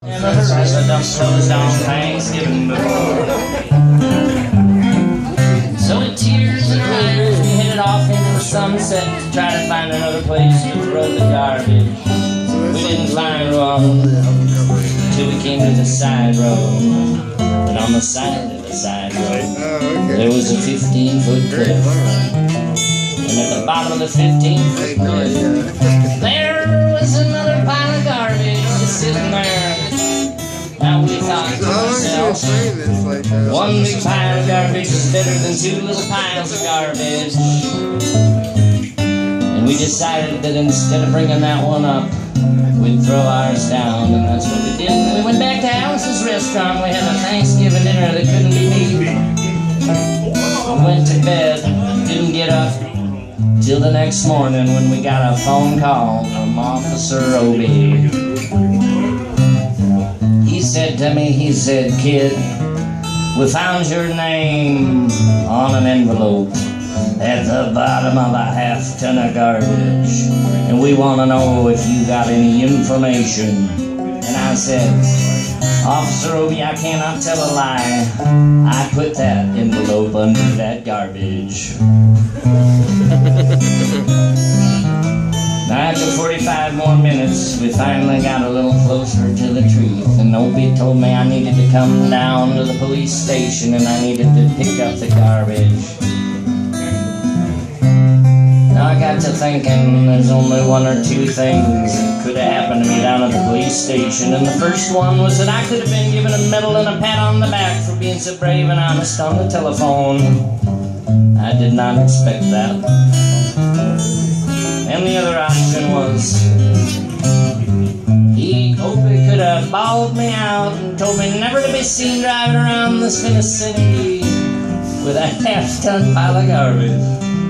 As I dumped clothes on Thanksgiving before. So with tears in our eyes, we headed off into the sunset to try to find another place to throw the garbage. We didn't find one till we came to the side road. And on the side of the side road, there was a 15-foot cliff. And at the bottom of the 15-foot cliff, there was another pile of garbage just sitting there. Now we thought to ourselves, one big pile of garbage is better than two little piles of garbage. And we decided that instead of bringing that one up, we'd throw ours down, and that's what we did. And we went back to Alice's restaurant. We had a Thanksgiving dinner that couldn't be beat. We went to bed, didn't get up till the next morning when we got a phone call from Officer Obie. He said to me, he said, "Kid, we found your name on an envelope at the bottom of a half-ton of garbage, and we want to know if you got any information." And I said, "Officer Obie, I cannot tell a lie. I put that envelope under that garbage." Now, after 45 more minutes, we finally got a little closer to the truth, and Obie told me I needed to come down to the police station and I needed to pick up the garbage. Now I got to thinking there's only one or two things that could have happened to me down at the police station, and the first one was that I could have been given a medal and a pat on the back for being so brave and honest on the telephone. I did not expect that. And the other option was Obie could have bawled me out and told me never to be seen driving around this Tennessee with a half-ton pile of garbage.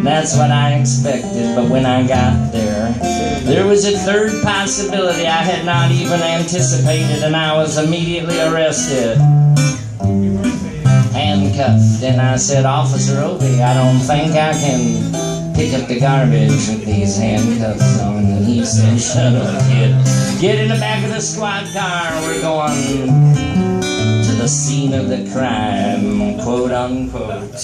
That's what I expected, but when I got there was a third possibility I had not even anticipated, and I was immediately arrested, handcuffed, and I said, "Officer Obie, I don't think I can pick up the garbage with these handcuffs on." And he said, "Shut up, kid. Get in the back of the squad car. We're going to the scene of the crime, quote unquote."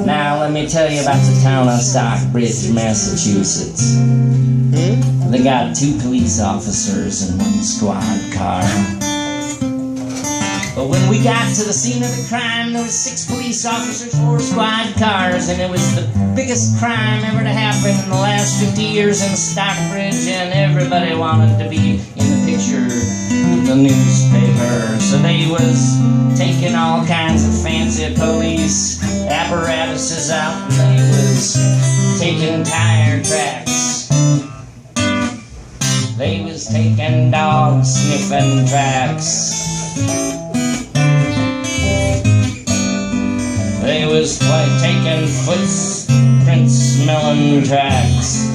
Now, let me tell you about the town of Stockbridge, Massachusetts. They got 2 police officers in 1 squad car. But when we got to the scene of the crime, there was 6 police officers, 4 squad cars, and it was the biggest crime ever to happen in the last 50 years in Stockbridge, and everybody wanted to be in the picture with the newspaper. So they was taking all kinds of fancy police apparatuses out, and they was taking tire tracks. They was taking dog sniffing tracks. They was taking footprint smelling tracks.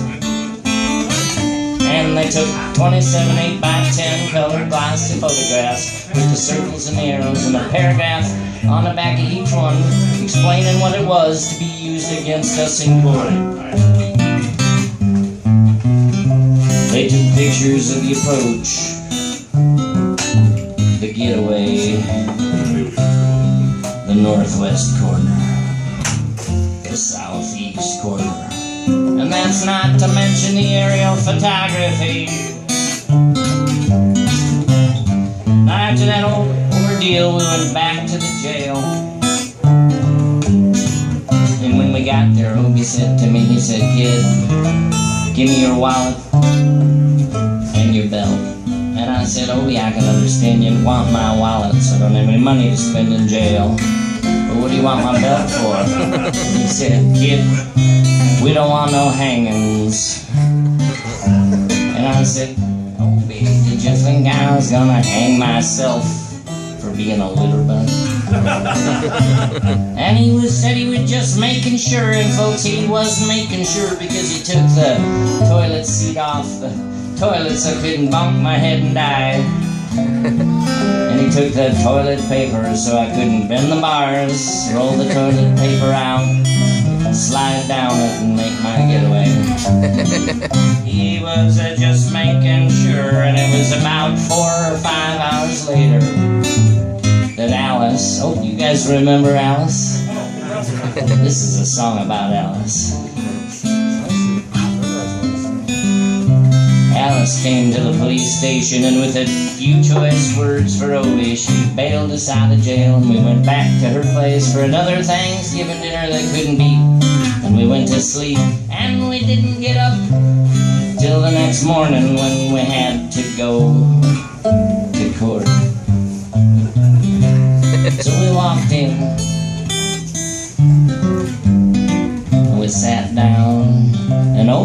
And they took 27 8x10 colored glossy photographs with the circles and the arrows and a paragraph on the back of each one explaining what it was to be used against us in court. They took pictures of the approach, the getaway, the northwest corner, the southeast corner, and that's not to mention the aerial photography. After that ordeal, we went back to the jail. And when we got there, Obie said to me, he said, "Kid, give me your wallet and your belt." And I said, "Obie, I can understand you want my wallet, so I don't have any money to spend in jail. But what do you want my belt for?" He said, "Kid, we don't want no hangings." And I said, "Obie, did you think I was gonna hang myself for being a litter bug?" And he said he was just making sure, and folks, he was making sure because he took the toilet seat off the toilet so I couldn't bonk my head and die. And he took the toilet paper so I couldn't bend the bars, roll the toilet paper out, slide down it and make my getaway. He was just making sure, and it was about 4 or years later that Alice, oh, you guys remember Alice? This is a song about Alice. Alice came to the police station, and with a few choice words for Obie, she bailed us out of jail, and we went back to her place for another Thanksgiving dinner that couldn't beat. And we went to sleep, and we didn't get up till the next morning when we had to go to court. So we walked in